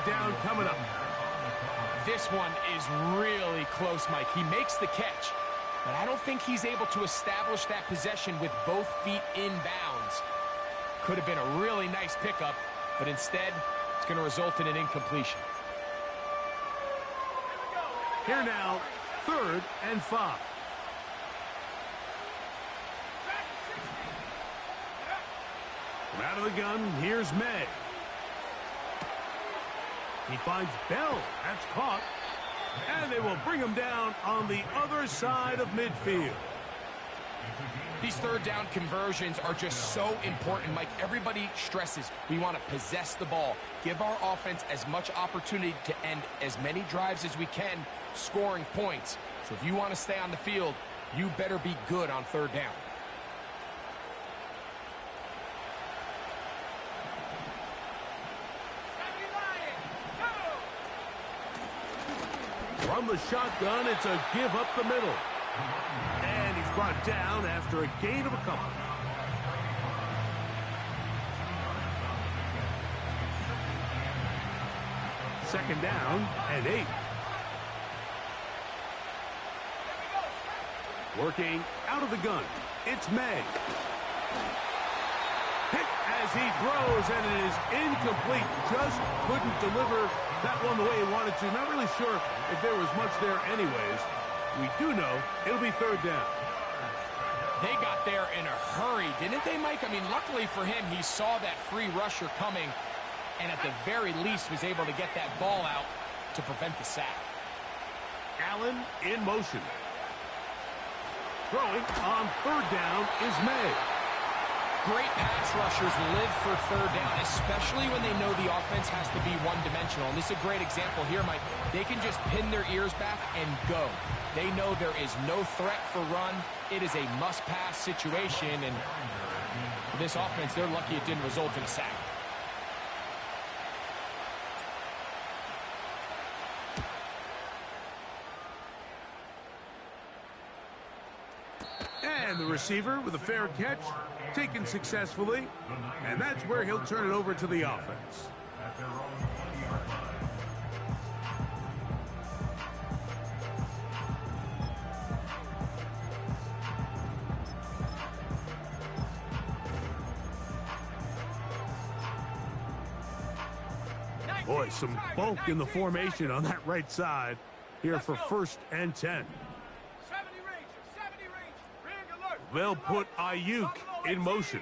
down coming up. This one is really close, Mike. He makes the catch, but I don't think he's able to establish that possession with both feet in bounds. Could have been a really nice pickup, but instead, it's going to result in an incompletion. Here now, 3rd and 5. From out of the gun, here's May. He finds Bell. That's caught. And they will bring him down on the other side of midfield. These 3rd down conversions are just so important, Mike. Everybody stresses we want to possess the ball, give our offense as much opportunity to end as many drives as we can, scoring points. So if you want to stay on the field, you better be good on 3rd down. From the shotgun, it's a give up the middle. And he's brought down after a gain of a couple. Second down and 8. Working out of the gun, it's May. Hit as he throws, and it is incomplete. Just couldn't deliver that one the way he wanted to. Not really sure if there was much there anyways. We do know it'll be 3rd down. They got there in a hurry, didn't they, Mike? I mean, luckily for him, he saw that free rusher coming and at the very least was able to get that ball out to prevent the sack. Allen in motion. Throwing on 3rd down is May. Great pass rushers live for 3rd down, especially when they know the offense has to be one-dimensional. And this is a great example here, Mike. They can just pin their ears back and go. They know there is no threat for run. It is a must-pass situation, and for this offense, they're lucky it didn't result in a sack. And the receiver with a fair catch, taken successfully, and that's where he'll turn it over to the offense. Boy, some bulk in the formation on that right side here for 1st and 10. They'll put Ayuk in motion.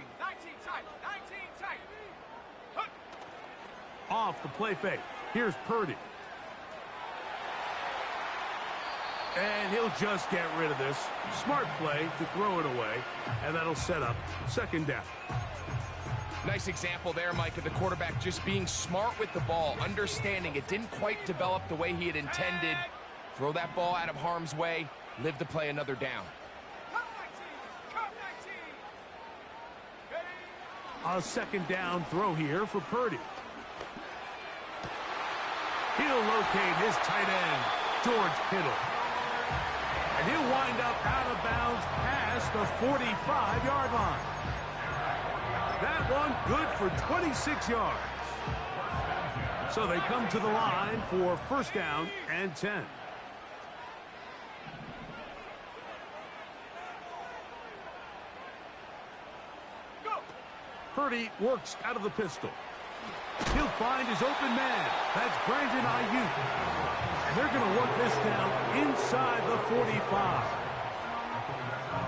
Off the play fake. Here's Purdy. And he'll just get rid of this. Smart play to throw it away, and that'll set up 2nd down. Nice example there, Mike, of the quarterback just being smart with the ball, understanding it didn't quite develop the way he had intended. Throw that ball out of harm's way, live to play another down. A 2nd down throw here for Purdy. He'll locate his tight end, George Kittle. And he'll wind up out of bounds past the 45-yard line. That one good for 26 yards. So they come to the line for 1st down and 10. Purdy works out of the pistol. He'll find his open man. That's Brandon Ayuk. And they're going to work this down inside the 45.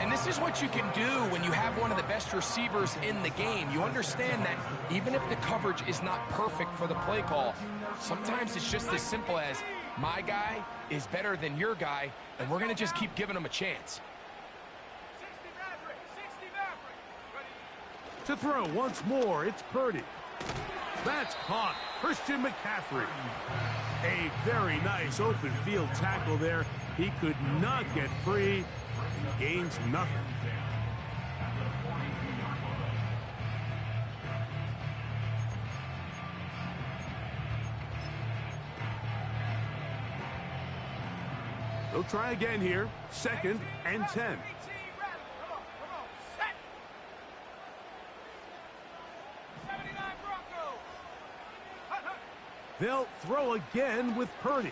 And this is what you can do when you have one of the best receivers in the game. You understand that even if the coverage is not perfect for the play call, sometimes it's just as simple as my guy is better than your guy, and we're going to just keep giving him a chance. To throw once more, it's Purdy. That's caught. Christian McCaffrey. A very nice open field tackle there. He could not get free and gains nothing. They'll try again here. 2nd and 10. They'll throw again with Purdy.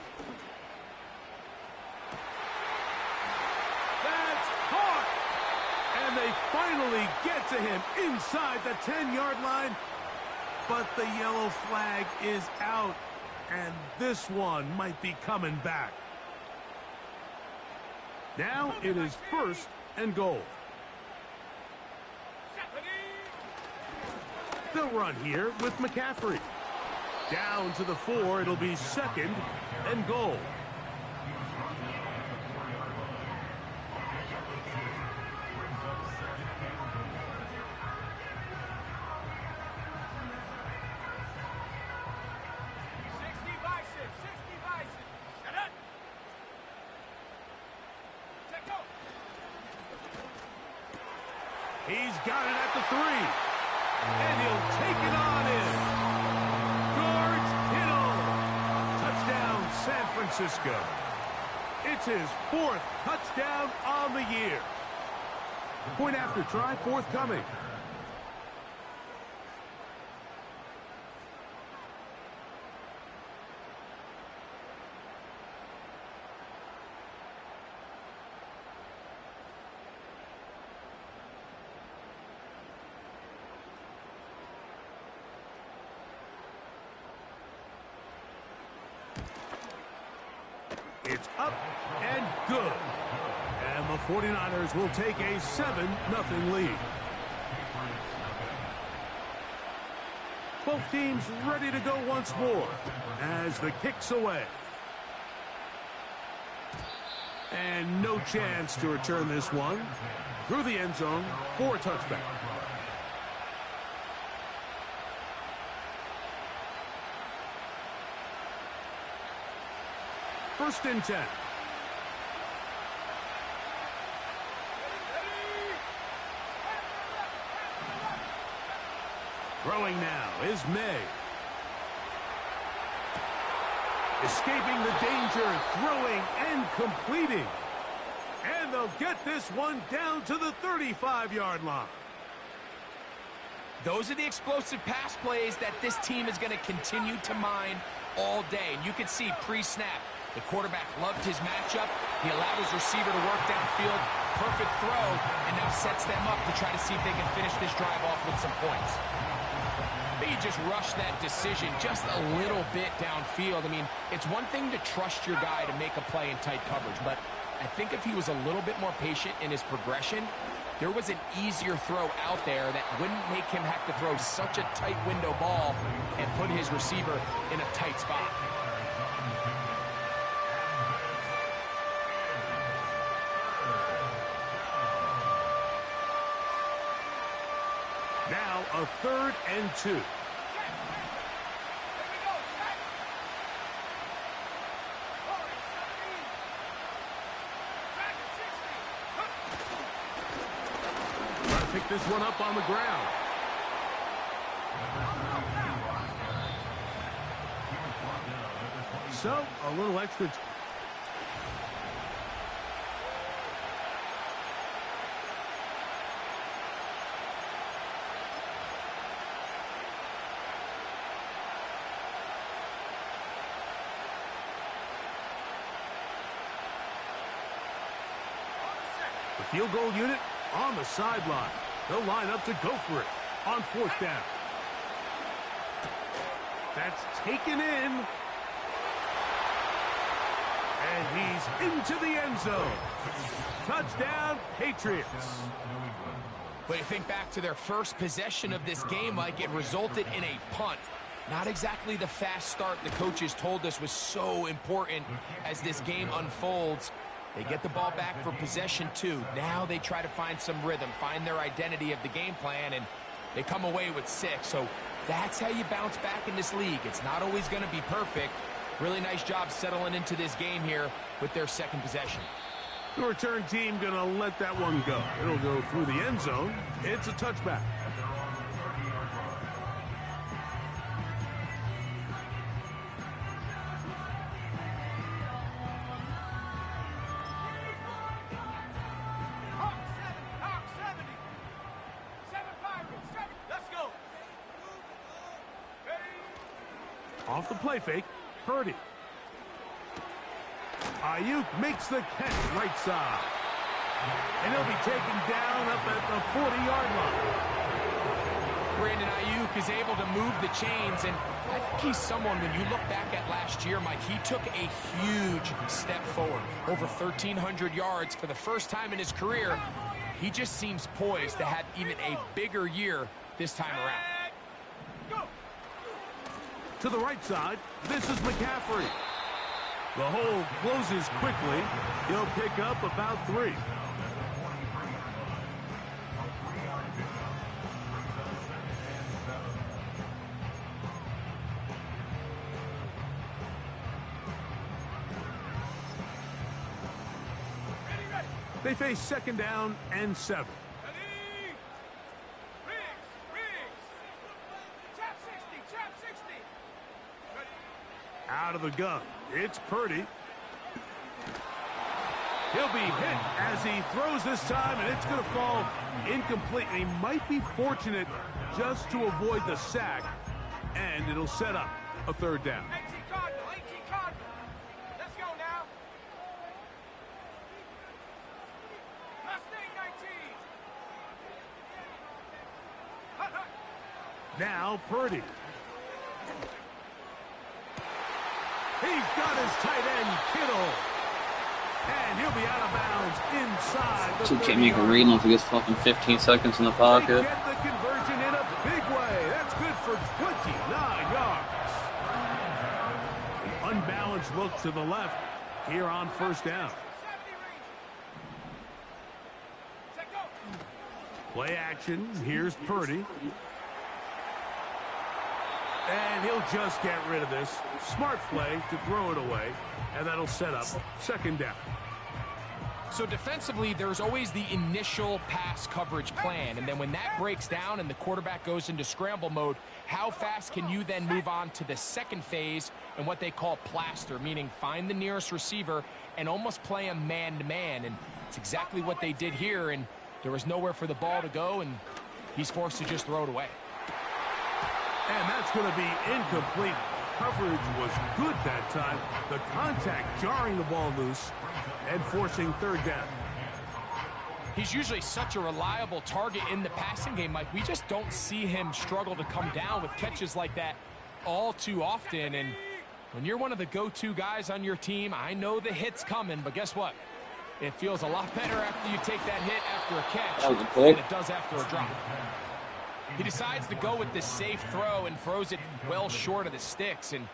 That's caught! And they finally get to him inside the 10-yard line. But the yellow flag is out, and this one might be coming back. Now it is 1st and goal. They'll run here with McCaffrey. Down to the 4, it'll be 2nd and goal. He's got it at the 3. And he'll take it on in. George Kittle. Touchdown, San Francisco. It's his 4th touchdown on the year. Point after try forthcoming. It's up and good. And the 49ers will take a 7-0 lead. Both teams ready to go once more as the kick's away. And no chance to return this one. Through the end zone for a touchback. First and 10. Throwing now is May. Escaping the danger, throwing and completing. And they'll get this one down to the 35-yard line. Those are the explosive pass plays that this team is going to continue to mine all day. And you can see pre-snap, the quarterback loved his matchup. He allowed his receiver to work downfield. Perfect throw, and now sets them up to try to see if they can finish this drive off with some points. But you just rush that decision just a little bit downfield. I mean, it's one thing to trust your guy to make a play in tight coverage, but I think if he was a little bit more patient in his progression, there was an easier throw out there that wouldn't make him have to throw such a tight window ball and put his receiver in a tight spot. Now a 3rd and 2. Trying to pick this one up on the ground. So, a little extra. The field goal unit on the sideline. They'll line up to go for it on 4th down. That's taken in. And he's into the end zone. Touchdown, Patriots. But you think back to their first possession of this game, Mike, it resulted in a punt. Not exactly the fast start the coaches told us was so important as this game unfolds. They get the ball back for possession 2. Now they try to find some rhythm, find their identity of the game plan, and they come away with 6. So that's how you bounce back in this league. It's not always going to be perfect. Really nice job settling into this game here with their 2nd possession. The return team going to let that one go. It'll go through the end zone. It's a touchback. Off the play fake, Purdy. Ayuk makes the catch right side. And he'll be taken down up at the 40-yard line. Brandon Ayuk is able to move the chains, and I think he's someone, when you look back at last year, Mike, he took a huge step forward. Over 1,300 yards for the first time in his career. He just seems poised to have even a bigger year this time around. To the right side, this is McCaffrey. The hole closes quickly. He'll pick up about 3. They face 2nd down and 7. Out of the gun, it's Purdy. He'll be hit as he throws this time, and it's going to fall incomplete. He might be fortunate just to avoid the sack, and it'll set up a 3rd down. Let's go now. Now Purdy. He's got his tight end, Kittle. And he'll be out of bounds inside the 30-yard line. So can't make a read once he gets fucking 15 seconds in the pocket. They get the conversion in a big way. That's good for 29 yards. An unbalanced look to the left here on 1st down. Play action. Here's Purdy. And he'll just get rid of this. Smart play to throw it away. And that'll set up 2nd down. So defensively, there's always the initial pass coverage plan. And then when that breaks down and the quarterback goes into scramble mode, how fast can you then move on to the 2nd phase and what they call plaster, meaning find the nearest receiver and almost play a man-to-man. And it's exactly what they did here. And there was nowhere for the ball to go, and he's forced to just throw it away. And that's going to be incomplete. Coverage was good that time. The contact jarring the ball loose and forcing 3rd down. He's usually such a reliable target in the passing game, Mike. We just don't see him struggle to come down with catches like that all too often. And when you're one of the go-to guys on your team, I know the hit's coming, but guess what? It feels a lot better after you take that hit after a catch than it does after a drop. He decides to go with this safe throw and throws it well short of the sticks. And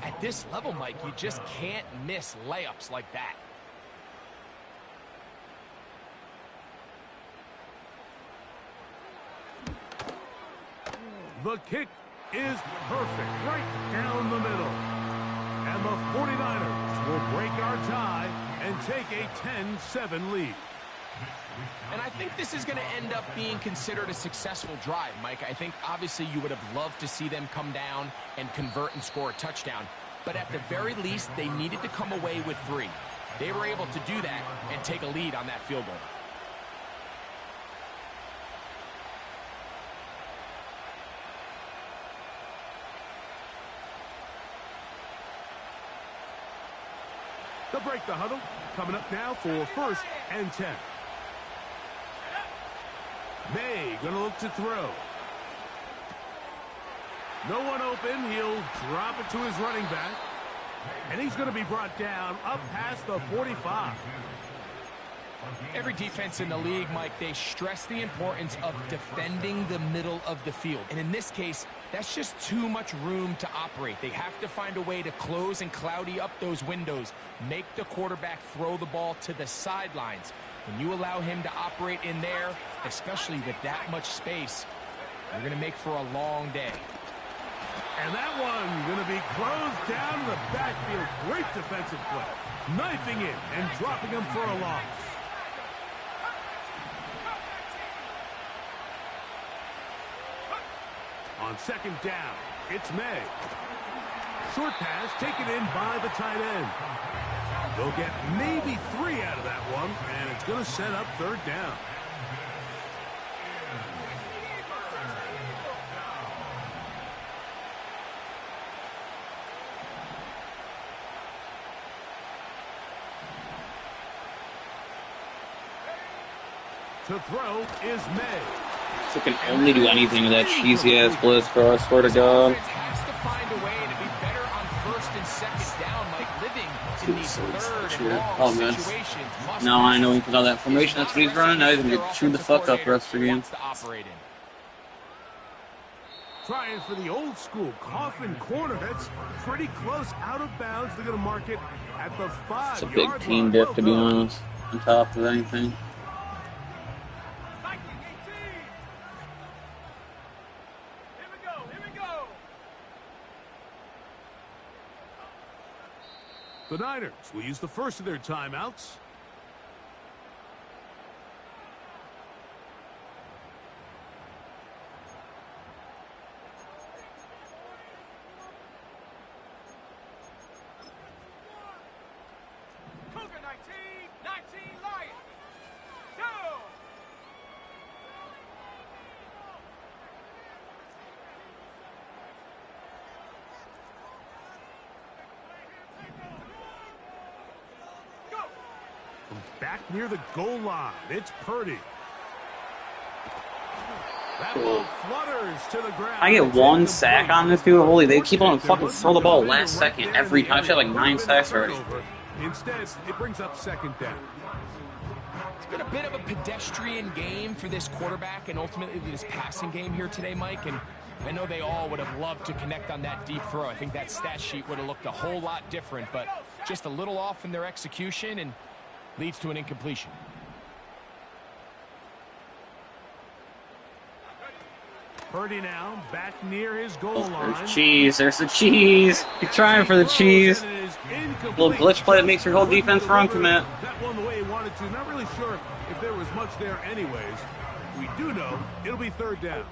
at this level, Mike, you just can't miss layups like that. The kick is perfect, right down the middle. And the 49ers will break our tie and take a 10-7 lead. And I think this is going to end up being considered a successful drive, Mike. I think obviously you would have loved to see them come down and convert and score a touchdown. But at the very least, they needed to come away with 3. They were able to do that and take a lead on that field goal. They'll break the huddle. Coming up now for 1st and 10. May going to look to throw. No one open. He'll drop it to his running back. And he's going to be brought down up past the 45. Every defense in the league, Mike, they stress the importance of defending the middle of the field. And in this case, that's just too much room to operate. They have to find a way to close and cloudy up those windows, make the quarterback throw the ball to the sidelines. When you allow him to operate in there, especially with that much space, you're going to make for a long day. And that one going to be closed down in the backfield. Great defensive play. Knifing in and dropping him for a loss. On 2nd down, it's May. Short pass taken in by the tight end. They'll get maybe 3 out of that one, and it's going to set up 3rd down. To throw is May. So can only do anything with that cheesy ass blitz, bro. I swear to God. Has to find a way to be better on first and second down, like living in these third and long situations. Now I know he put all that formation. That's what he's running. Now he's gonna get chewed the fuck up the rest of the game. Trying for the old school coffin corner. That's pretty close out of bounds. They're going to mark it at the 5-yard line. It's a big team dip, to be honest, on top of anything. The Niners will use the first of their timeouts. Back near the goal line, it's Purdy. That ball flutters to the ground. I get one sack on this dude. Holy, they keep on fucking throw the ball last second every time. I should have like 9 sacks already. Instead, it brings up second down. It's been a bit of a pedestrian game for this quarterback and ultimately this passing game here today, Mike. And I know they all would have loved to connect on that deep throw. I think that stat sheet would have looked a whole lot different, but just a little off in their execution and leads to an incompletion. Purdy now back near his goal line. There's cheese. There's the cheese. You're trying for the cheese. Little glitch play that makes your whole defense run commit. That one the way he wanted to. Not really sure if there was much there anyways. We do know it'll be third down.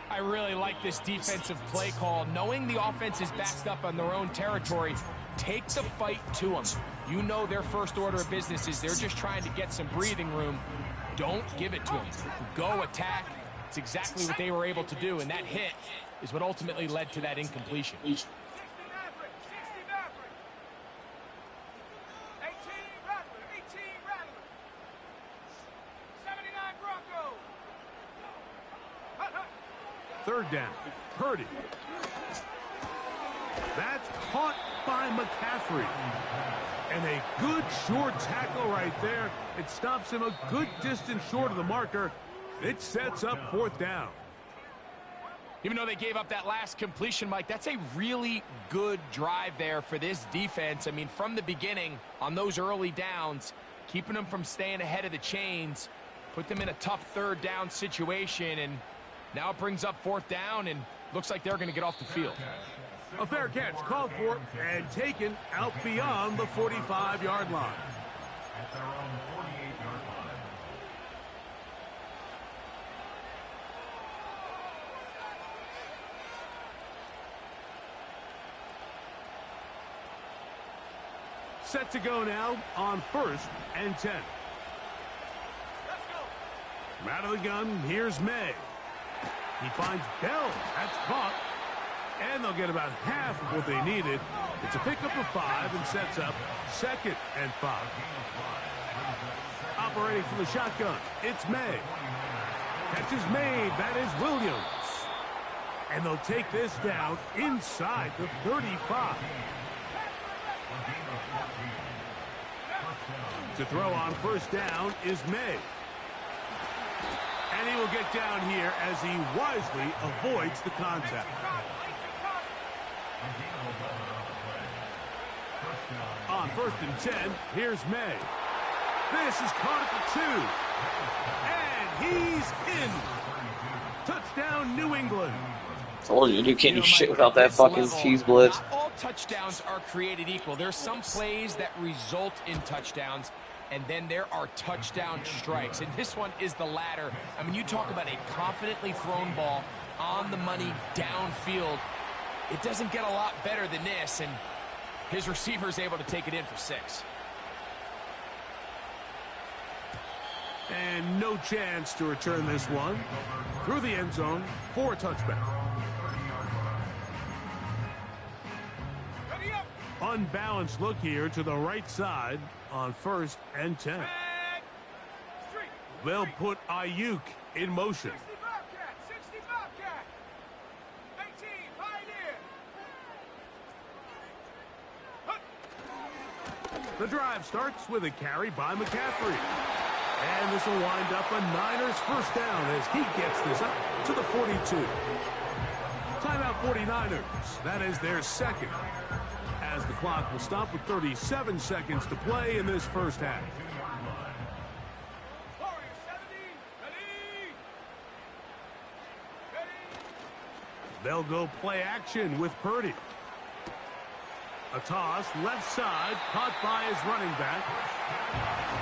I really like this defensive play call. Knowing the offense is backed up on their own territory, take the fight to them. You know their first order of business is they're just trying to get some breathing room. Don't give it to them. Go attack. It's exactly what they were able to do, and that hit is what ultimately led to that incompletion. 18 Rattler. 79 Broncos. Third down. Purdy. That's caught by McCaffrey. And a good short tackle right there. It stops him a good distance short of the marker. It sets up fourth down. Even though they gave up that last completion, Mike, that's a really good drive there for this defense. I mean, from the beginning, on those early downs, keeping them from staying ahead of the chains, put them in a tough third down situation, and now it brings up fourth down, and looks like they're going to get off the field. A fair catch called for and taken out beyond the 45-yard line. At their own 48-yard line. Set to go now on first and 10. From out of the gun, here's May. He finds Bell. That's caught. And they'll get about half of what they needed. It's a pickup of 5 and sets up second and 5. Operating from the shotgun, it's May. Catch is made. That is Williams. And they'll take this down inside the 35. To throw on first down is May. And he will get down here as he wisely avoids the contact. On first and 10, here's May. This is caught at the 2. And he's in. Touchdown, New England. Told you, you can't do shit without that fucking cheese blitz. Not all touchdowns are created equal. There's some plays that result in touchdowns, and then there are touchdown strikes. And this one is the latter. I mean, you talk about a confidently thrown ball on the money downfield. It doesn't get a lot better than this, and his receiver's able to take it in for 6. And no chance to return this one. Through the end zone for a touchback. Unbalanced look here to the right side on first and 10. They'll put Ayuk in motion. 60 Bobcat, 60 Bobcat. 18, Pioneer. The drive starts with a carry by McCaffrey. And this will wind up a Niners first down as he gets this up to the 42. Timeout 49ers. That is their second. As the clock will stop with 37 seconds to play in this first half. They'll go play action with Purdy. A toss, left side, caught by his running back.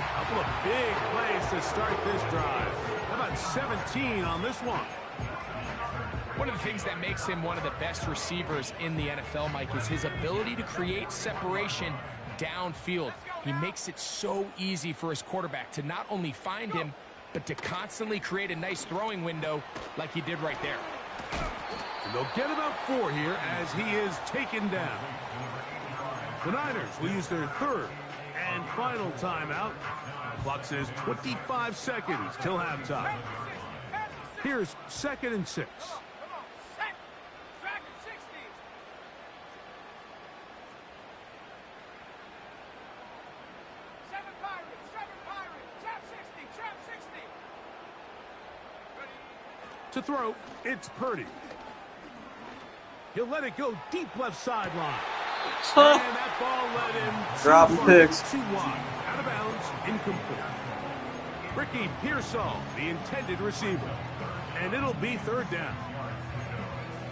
A couple of big plays to start this drive. How about 17 on this one? One of the things that makes him one of the best receivers in the NFL, Mike, is his ability to create separation downfield. He makes it so easy for his quarterback to not only find him, but to constantly create a nice throwing window like he did right there. And they'll get about 4 here as he is taken down. The Niners will use their third and final timeout. Clock says 25 seconds till halftime. Here's 2nd and 6. To throw, it's Purdy. He'll let it go deep left sideline. And that ball led him dropping picks. Too wide. Out of bounds, incomplete. Ricky Pearsall, the intended receiver. And it'll be 3rd down.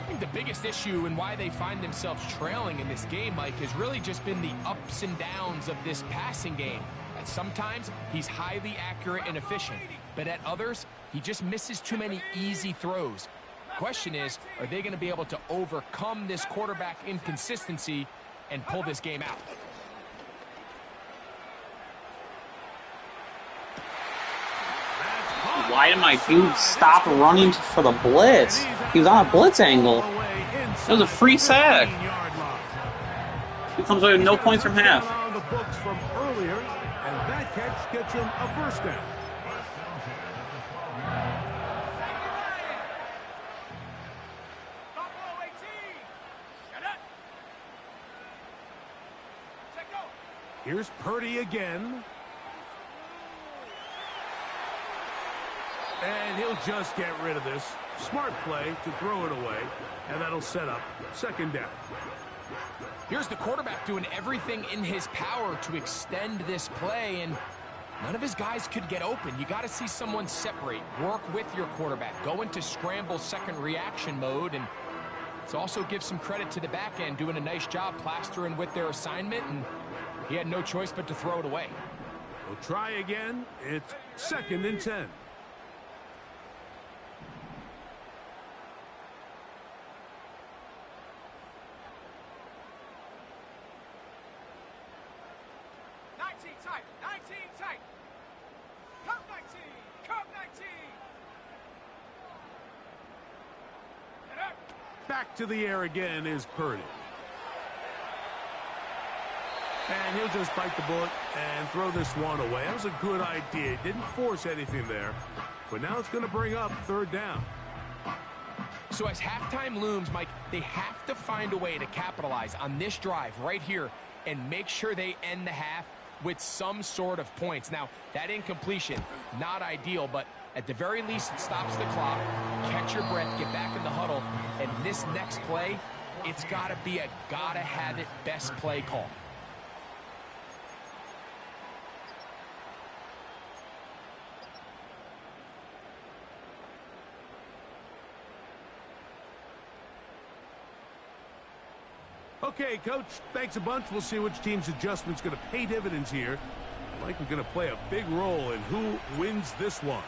I think the biggest issue and why they find themselves trailing in this game, Mike, has really just been the ups and downs of this passing game. And sometimes he's highly accurate and efficient, but at others, he just misses too many easy throws. The question is, are they going to be able to overcome this quarterback inconsistency and pull this game out? Why did my dude stop running for the blitz? He was on a blitz angle. It was a free sack. He comes away with no points from half. On the books from earlier, and that catch gets him a first down. Here's Purdy again. And he'll just get rid of this. Smart play to throw it away. And that'll set up 2nd down. Here's the quarterback doing everything in his power to extend this play, and none of his guys could get open. You got to see someone separate, work with your quarterback, go into scramble second reaction mode, and it also gives some credit to the back end doing a nice job plastering with their assignment, and he had no choice but to throw it away. We'll try again. It's 2nd and 10. Back to the air again is Purdy. And he'll just bite the bullet and throw this one away. That was a good idea. Didn't force anything there. But now it's going to bring up 3rd down. So as halftime looms, Mike, they have to find a way to capitalize on this drive right here and make sure they end the half with some sort of points. Now, that incompletion, not ideal, but at the very least, it stops the clock, catch your breath, get back in the huddle, and this next play, it's got to be a gotta-have-it best play call. Okay, Coach, thanks a bunch. We'll see which team's adjustment's going to pay dividends here. I think we're going to play a big role in who wins this one.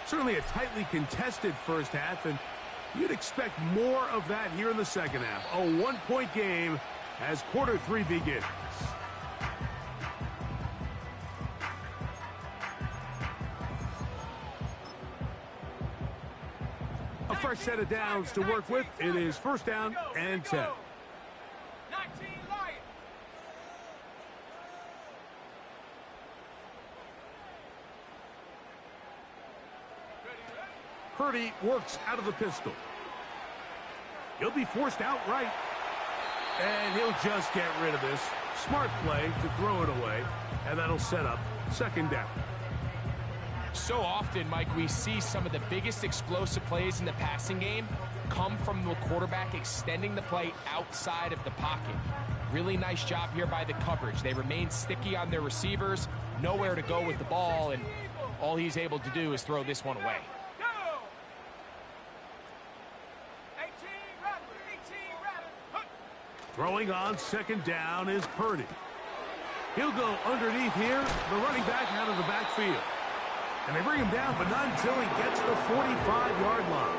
Certainly a tightly contested first half, and you'd expect more of that here in the second half. A 1-point game as quarter 3 begins. A fresh set of downs to work with. It is 1st down and 10. Purdy works out of the pistol. He'll be forced outright. And he'll just get rid of this. Smart play to throw it away. And that'll set up second down. So often, Mike, we see some of the biggest explosive plays in the passing game come from the quarterback extending the play outside of the pocket. Really nice job here by the coverage. They remain sticky on their receivers, nowhere to go with the ball, and all he's able to do is throw this one away. Throwing on second down is Purdy. He'll go underneath here, the running back out of the backfield. And they bring him down, but not until he gets the 45-yard line.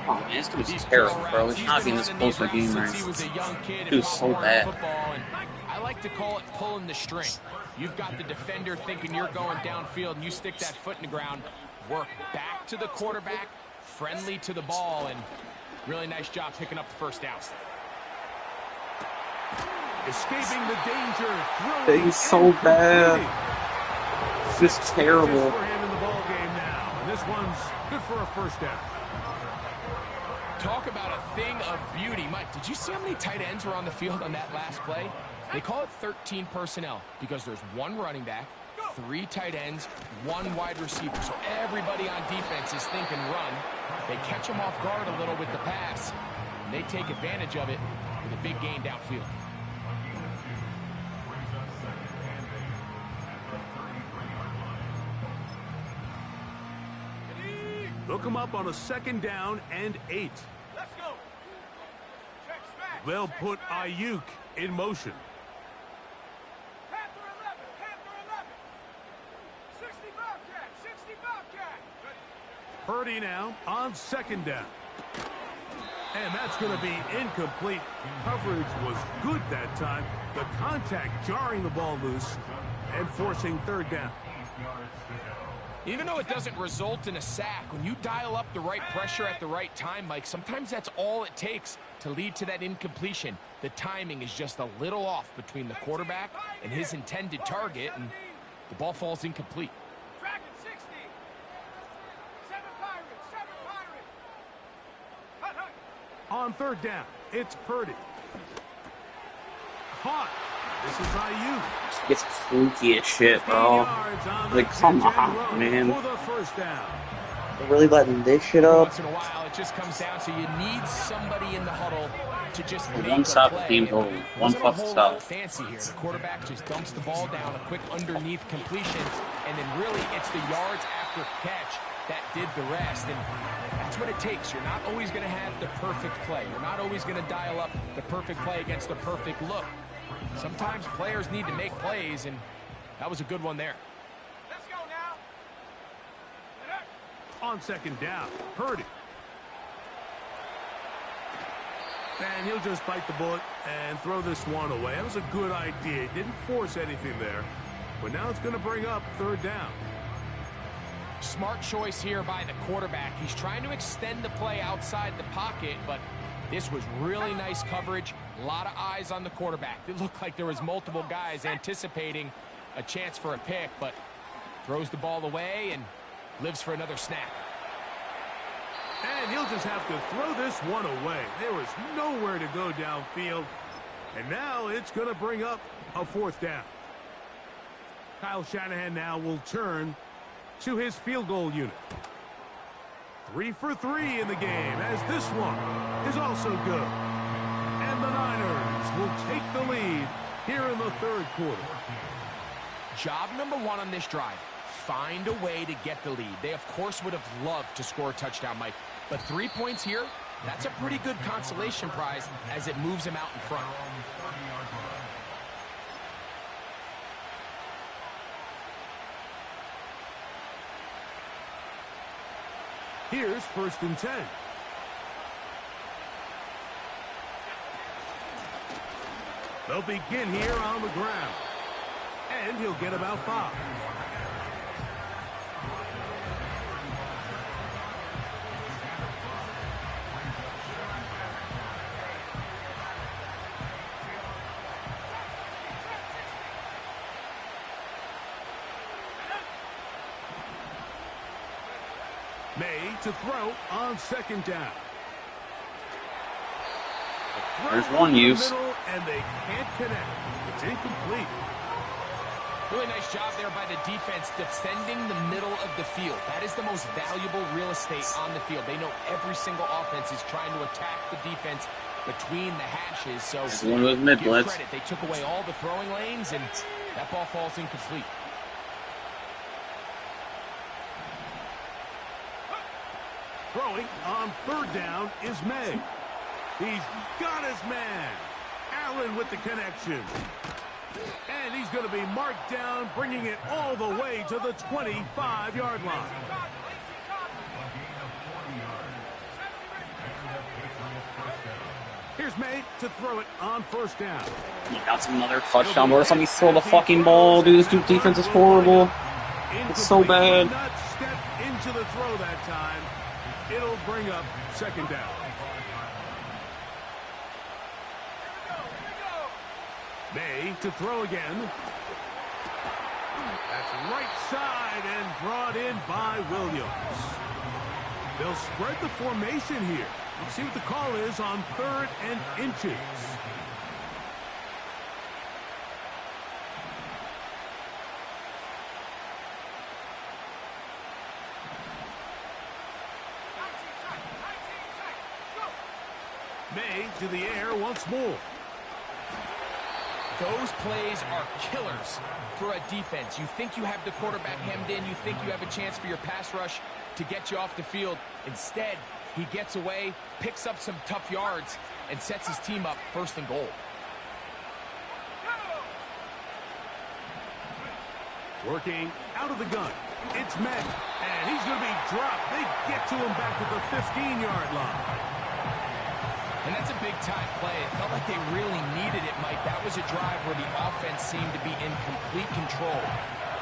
Oh, man, this dude's terrible, bro. He's not being this close to a game right. Dude's so bad. I like to call it pulling the string. You've got the defender thinking you're going downfield, and you stick that foot in the ground, work back to the quarterback, friendly to the ball, and really nice job picking up the first down. Escaping the danger. He's so bad. It's just terrible. For him in the ball game now. And this one's good for a first down. Talk about a thing of beauty. Mike, did you see how many tight ends were on the field on that last play? They call it 13 personnel because there's one running back, 3 tight ends, 1 wide receiver. So everybody on defense is thinking run. They catch them off guard a little with the pass, and they take advantage of it with a big gain downfield. Look him up on a second down and 8. Let's go. Check smack. They'll put Ayuk in motion. Panther 11. Panther 11. 60 Bobcat. 60 Bobcat. Purdy now on second down. And that's going to be incomplete. Coverage was good that time. The contact jarring the ball loose and forcing third down. Even though it doesn't result in a sack, when you dial up the right pressure at the right time, Mike, sometimes that's all it takes to lead to that incompletion. The timing is just a little off between the quarterback and his intended target, and the ball falls incomplete. Dragon 60. 7 Pirates. 7 Pirates. Hut, hut. On third down, it's Purdy. Caught. This is Ayuk. It's fluky as shit, bro. Like, come on, man. For the first down. They're really letting this shit up. Once in a while, it just comes down to you need somebody in the huddle to just make One a stop, play. team's over. One Wasn't a fucking whole stop. lot fancy here. The quarterback just dumps the ball down, a quick underneath completion, and then really it's the yards after catch that did the rest. And that's what it takes. You're not always going to have the perfect play. You're not always going to dial up the perfect play against the perfect look. Sometimes players need to make plays, and that was a good one there. Let's go now. On second down, Purdy. And he'll just bite the bullet and throw this one away. That was a good idea. He didn't force anything there. But now it's going to bring up third down. Smart choice here by the quarterback. He's trying to extend the play outside the pocket, but this was really nice coverage. A lot of eyes on the quarterback. It looked like there was multiple guys anticipating a chance for a pick, but throws the ball away and lives for another snap. And he'll just have to throw this one away. There was nowhere to go downfield. And now it's going to bring up a fourth down. Kyle Shanahan now will turn to his field goal unit. 3 for 3 in the game, as this one is also good. And the Niners will take the lead here in the third quarter. Job number 1 on this drive, find a way to get the lead. They, of course, would have loved to score a touchdown, Mike. But 3 points here, that's a pretty good consolation prize as it moves them out in front. Here's first and 10. They'll begin here on the ground. And he'll get about 5. May to throw on second down. There's one use. And they can't connect. It's incomplete. Really nice job there by the defense defending the middle of the field. That is the most valuable real estate on the field. They know every single offense is trying to attack the defense between the hashes. So one with mid blitz. Credit. They took away all the throwing lanes, and that ball falls incomplete. Throwing on third down is May. He's got his man. Allen with the connection. And he's going to be marked down, bringing it all the way to the 25-yard line. Here's May to throw it on first down. He got another touchdown. Where's somebody throw the fucking ball? Dude, this dude's defense is horrible. It's so bad. Not step into the throw that time. It'll bring up second down. May to throw again. That's right side and brought in by Williams. They'll spread the formation here. Let's see what the call is on 3rd and inches. May to the air once more. Those plays are killers for a defense. You think you have the quarterback hemmed in. You think you have a chance for your pass rush to get you off the field. Instead, he gets away, picks up some tough yards, and sets his team up 1st and goal. Working out of the gun. It's May. And he's going to be dropped. They get to him back at the 15-yard line. And that's a big-time play. It felt like they really needed it, Mike. That was a drive where the offense seemed to be in complete control.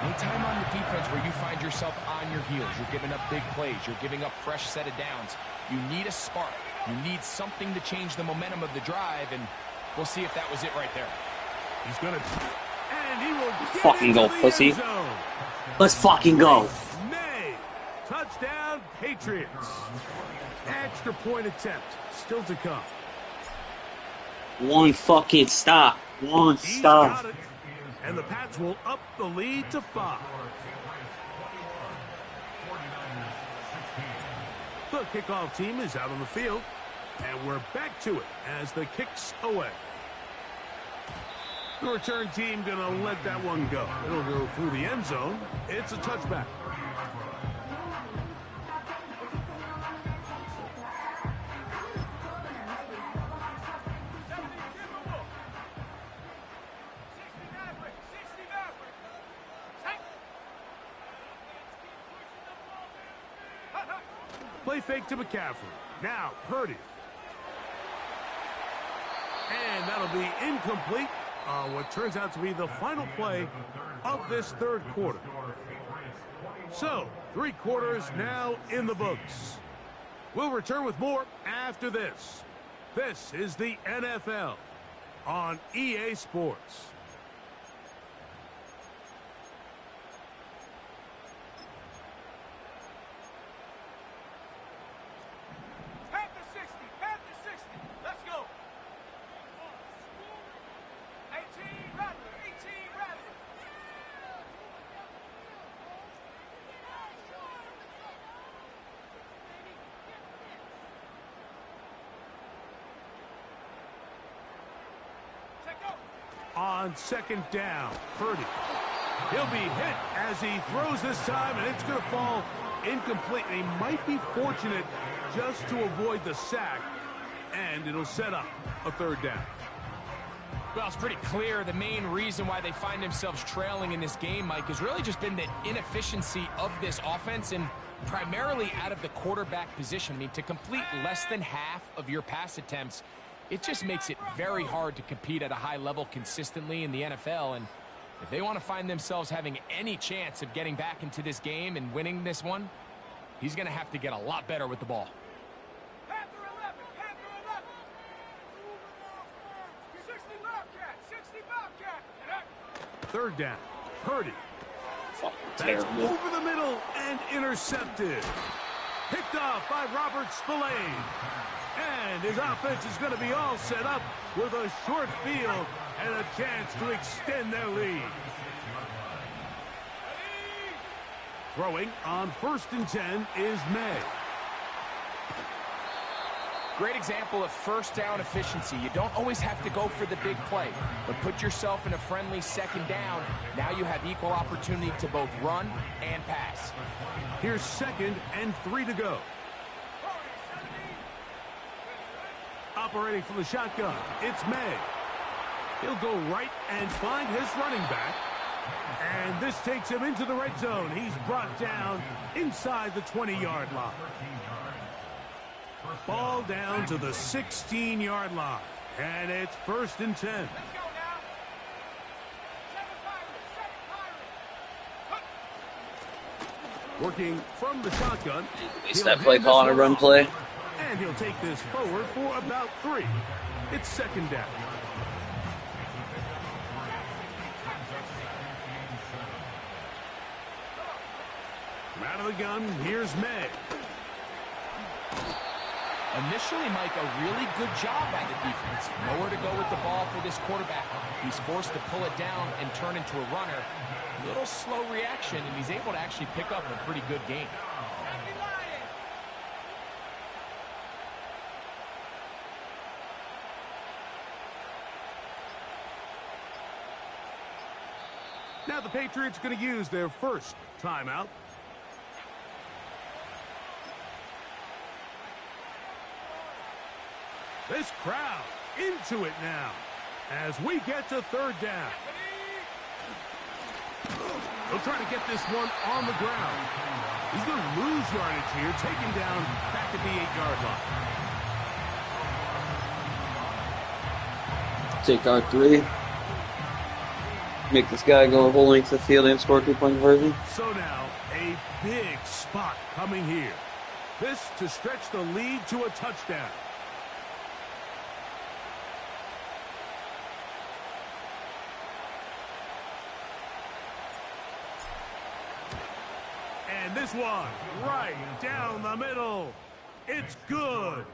Anytime on the defense where you find yourself on your heels, you're giving up big plays, you're giving up fresh set of downs, you need a spark. You need something to change the momentum of the drive, and we'll see if that was it right there. He's going to... And he will get fucking go, pussy. Let's fucking go. May. Touchdown, Patriots. Extra point attempt still to come. One fucking stop. One He's stop. got it. And the Pats will up the lead to 5. The kickoff team is out on the field. And we're back to it as the kick's away. The return team going to let that one go. It'll go through the end zone. It's a touchback. Play fake to McCaffrey. Now, Purdy. And that'll be incomplete on what turns out to be the final play of this third quarter. So, 3 quarters now in the books. We'll return with more after this. This is the NFL on EA Sports. On second down, Purdy. He'll be hit as he throws this time, and it's going to fall incomplete. And he might be fortunate just to avoid the sack, and it'll set up a 3rd down. Well, it's pretty clear the main reason why they find themselves trailing in this game, Mike, has really just been the inefficiency of this offense and primarily out of the quarterback position. I mean, to complete less than half of your pass attempts, it just makes it very hard to compete at a high level consistently in the NFL. And if they want to find themselves having any chance of getting back into this game and winning this one, he's going to have to get a lot better with the ball. Panther 11, Panther 11. 60 Bobcat, 60 Bobcat. 3rd down, Purdy. Fucking That's terrible. over the middle and intercepted. Picked off by Robert Spillane. And his offense is going to be all set up with a short field and a chance to extend their lead. Throwing on 1st and 10 is May. Great example of first down efficiency. You don't always have to go for the big play, but put yourself in a friendly 2nd down. Now you have equal opportunity to both run and pass. Here's 2nd and 3 to go. Operating from the shotgun, it's May. He'll go right and find his running back. And this takes him into the red zone. He's brought down inside the 20-yard line. Ball down to the 16-yard line. And it's 1st and 10. Let's go now. Working from the shotgun. Waste that play calling a run play. And he'll take this forward for about 3. It's 2nd down. From out of the gun, here's May. Initially, Mike, a really good job by the defense. Nowhere to go with the ball for this quarterback. He's forced to pull it down and turn into a runner. Little slow reaction, and he's able to actually pick up a pretty good game. Now the Patriots going to use their first timeout. This crowd into it now as we get to 3rd down. He'll try to get this one on the ground. He's going to lose yardage here, taken down back at the 8-yard line. Take our 3. Make this guy go a whole length of the field and score a 2-point conversion. So now a big spot coming here. This to stretch the lead to a touchdown. And this one right down the middle. It's good.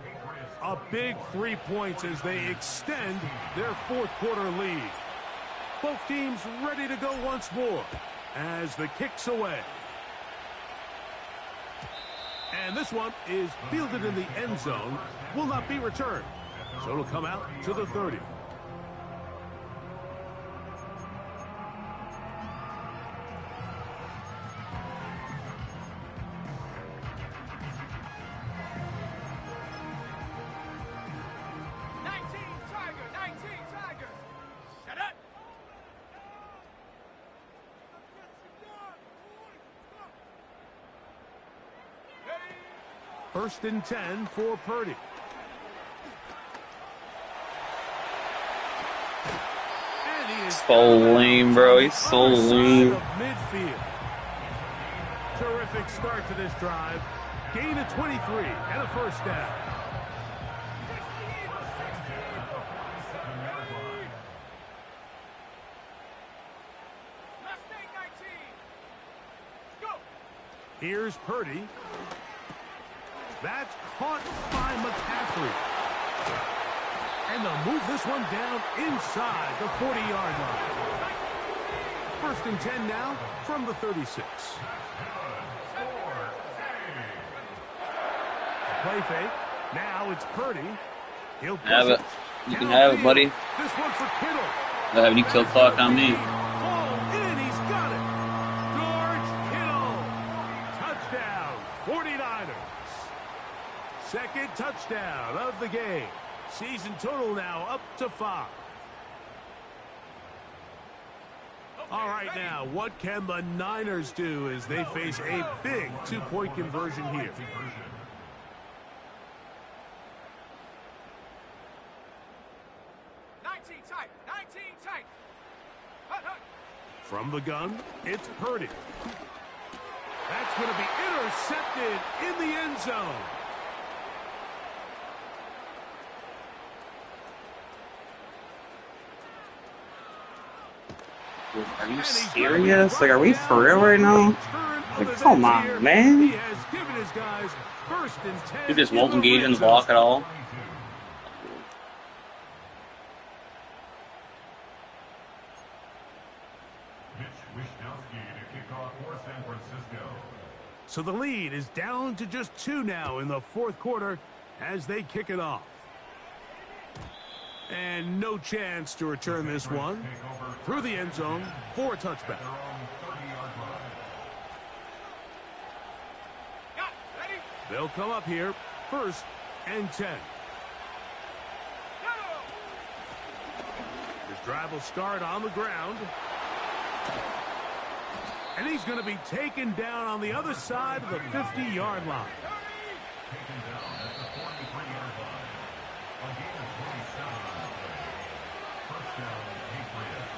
A big 3 points as they extend their 4th quarter lead. Both teams ready to go once more as the kick's away. And this one is fielded in the end zone. Will not be returned. So it'll come out to the 30. First and 10 for Purdy. And he is So lame, bro. He's so lame. Midfield. Terrific start to this drive. Gain of 23 and a first down. Here's Purdy. That's caught by McCaffrey. And they'll move this one down inside the 40-yard line. First and 10 now from the 36. Play fake. Now it's Purdy. He'll Have it. You can have it, buddy. This one for Kittle. Don't have any kill clock on me. Oh, in, he's got it. George Kittle. Touchdown, 49ers. Second touchdown of the game. Season total now up to 5. All right, now, what can the Niners do as they face a big 2-point conversion here? From the gun, it's Purdy. That's going to be intercepted in the end zone. Are you serious? Like, are we for real right now? Like, come on, man. He has given his guys. 1st and 10. Dude just won't engage in the block at all. So the lead is down to just 2 now in the 4th quarter as they kick it off. And no chance to return this one. Through the end zone for a touchback. They'll come up here. 1st and 10. This drive will start on the ground. And he's going to be taken down on the other side of the 50-yard line. Taken down at the 43-yard line. A gain of 27 on the play. 1st down, Patriots.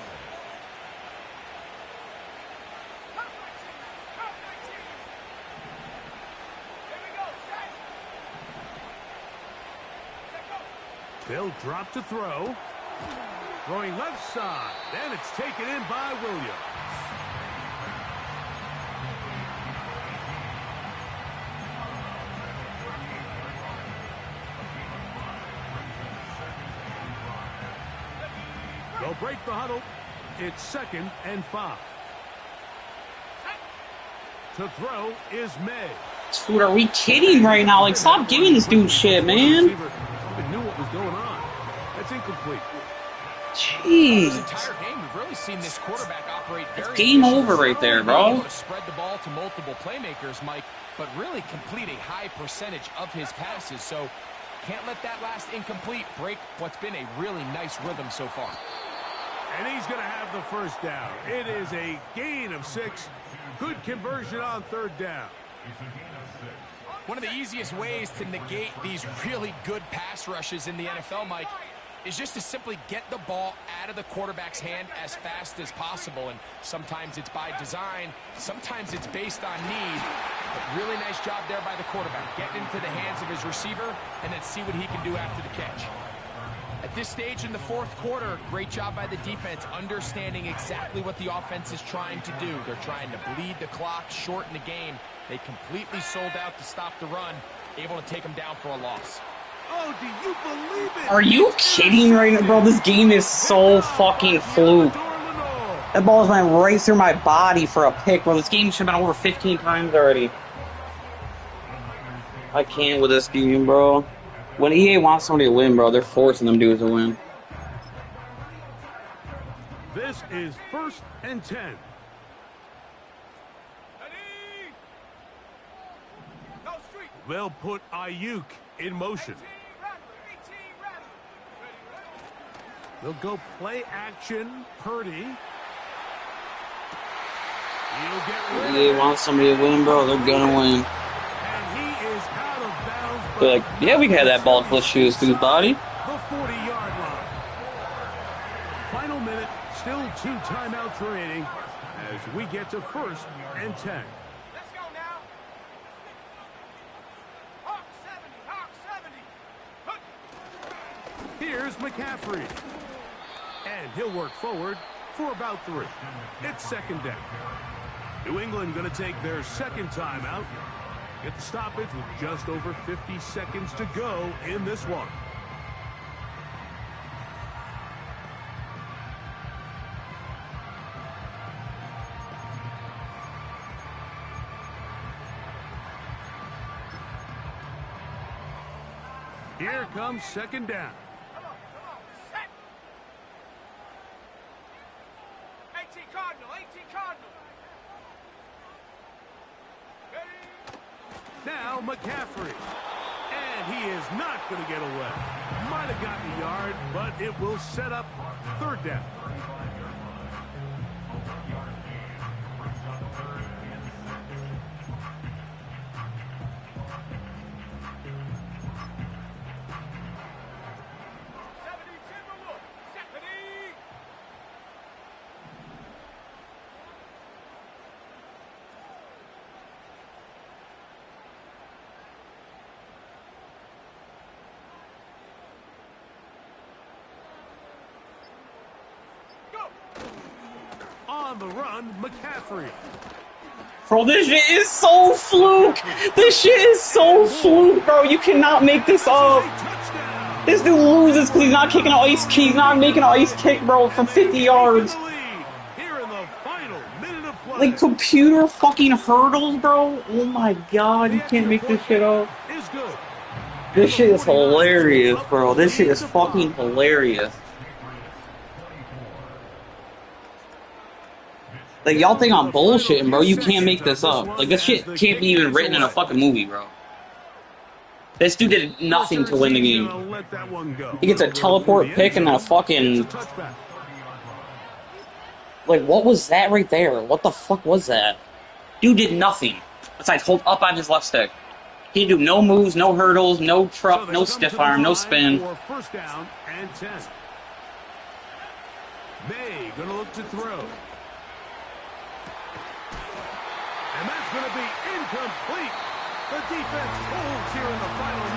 They'll drop to throw. Throwing left side. And it's taken in by Williams. They'll break the huddle. It's 2nd and 5. To throw is May. Dude, are we kidding right now? Like, stop giving this dude shit, man. Even knew what was going on. That's incomplete. Jeez. This entire game, we've really seen this quarterback operate very It's game over right there, bro. Able to spread the ball to multiple playmakers, Mike, but really complete a high percentage of his passes. So can't let that last incomplete break what's been a really nice rhythm so far. And he's going to have the 1st down. It is a gain of 6. Good conversion on 3rd down. One of the easiest ways to negate these really good pass rushes in the NFL, Mike, is just to simply get the ball out of the quarterback's hand as fast as possible. And sometimes it's by design, sometimes it's based on need. But really nice job there by the quarterback, getting into the hands of his receiver and then see what he can do after the catch. At this stage in the 4th quarter, great job by the defense, understanding exactly what the offense is trying to do. They're trying to bleed the clock, shorten the game. They completely sold out to stop the run, able to take them down for a loss. Oh, do you believe it? Are you kidding right now, bro? This game is so fucking fluke. That ball went right through my body for a pick, bro. This game should have been over 15 times already. I can't with this game, bro. When EA wants somebody to win, bro, they're forcing them dudes to win. This is 1st and 10. They'll put Ayuk in motion. They'll go play action. Purdy. EA wants somebody to win, bro. They're gonna win. And he is out of bounds. They're like, yeah, we can have that ball let's shoot through his body. The 40-yard line. Final minute, still 2 timeouts remaining as we get to 1st and 10. Let's go now. Hawk 70, Hawk 70. Here's McCaffrey. And he'll work forward for about 3. It's 2nd down. New England going to take their 2nd timeout. Get the stoppage with just over 50 seconds to go in this one. Here comes 2nd down. Come on, set. 18 Cardinal, 18 Cardinal. Now McCaffrey. And he is not going to get away. Might have gotten a yard, but it will set up 3rd down. On the run, McCaffrey. Bro, this shit is so fluke. This shit is so fluke, bro. You cannot make this up. Touchdown. This dude loses because he's not kicking an ice kick. He's not making an ice kick, bro, from 50 yards. Here in the final minute of play. Like computer fucking hurdles, bro. Oh my god, you can't make this shit up. Is good. This shit is hilarious, bro. This shit is fucking hilarious. Like, y'all think I'm bullshitting, bro. You can't make this up. Like, this shit can't be even written in a fucking movie, bro. This dude did nothing to win the game. He gets a teleport pick and a fucking... Like, what was that right there? What the fuck was that? Dude did nothing besides hold up on his left stick. He didn't do no moves, no hurdles, no truck, no stiff arm, no spin. First down and 10. May gonna look to throw. And that's going to be incomplete. The defense holds here in the final minute.